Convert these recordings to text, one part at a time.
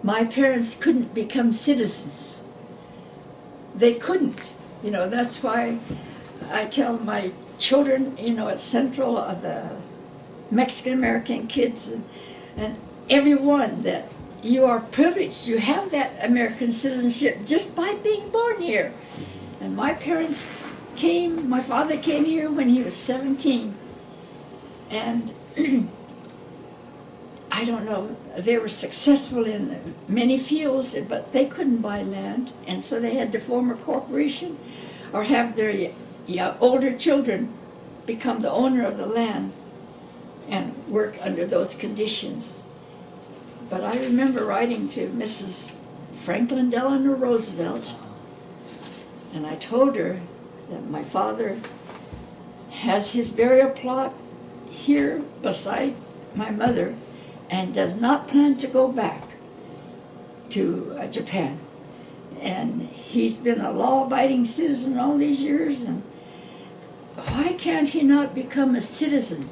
my parents couldn't become citizens. They couldn't. You know, that's why I tell my children, you know, at Central, the Mexican-American kids and everyone, that you are privileged. You have that American citizenship just by being born here. And my parents came, my father came here when he was 17. And I don't know, they were successful in many fields, but they couldn't buy land. And so they had to form a corporation or have their older children become the owner of the land and work under those conditions. But I remember writing to Mrs. Franklin Delano Roosevelt, and I told her that my father has his burial plot here beside my mother and does not plan to go back to Japan. And he's been a law-abiding citizen all these years, and why can't he not become a citizen?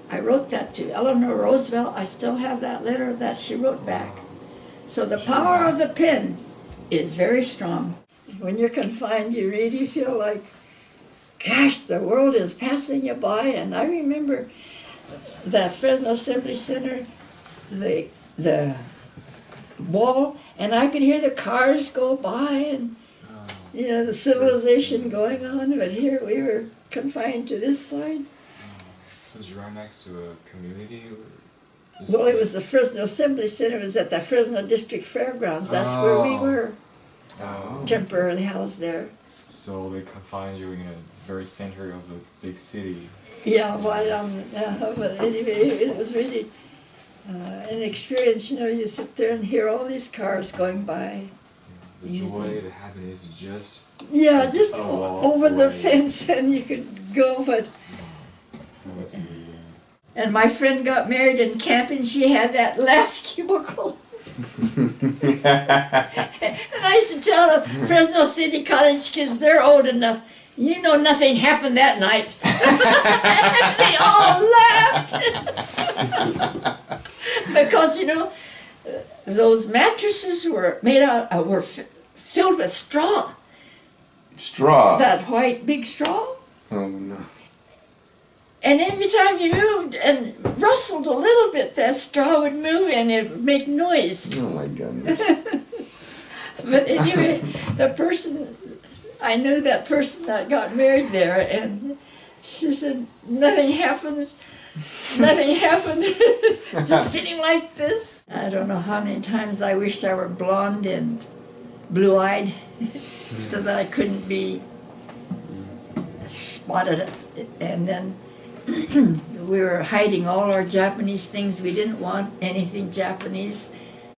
I wrote that to Eleanor Roosevelt. I still have that letter that she wrote back. So the power of the pen is very strong. When you're confined, you really feel like, gosh, the world is passing you by. And I remember that Fresno Assembly Center, the wall, and I could hear the cars go by and, you know, the civilization going on. But here we were confined to this side. So is right next to a community? Well, it was the Fresno Assembly Center. It was at the Fresno District Fairgrounds. That's where we were temporarily housed there. So they confined you in the very center of the big city. Yeah, well, but anyway, it was really an experience. You know, you sit there and hear all these cars going by. The joy, the happiness, just just over the fence, and you could go, but. And my friend got married in camp, and she had that last cubicle. And I used to tell the Fresno City College kids, they're old enough, you know nothing happened that night. They all laughed. Because, you know, those mattresses were made out, were filled with straw. Straw? That white big straw. Oh, no. And every time you moved and rustled a little bit, that straw would move and it would make noise. Oh my goodness. But anyway, the person, I knew that person that got married there, and she said, nothing happened, nothing happened, just sitting like this. I don't know how many times I wished I were blonde and blue-eyed so that I couldn't be spotted. And then we were hiding all our Japanese things. We didn't want anything Japanese.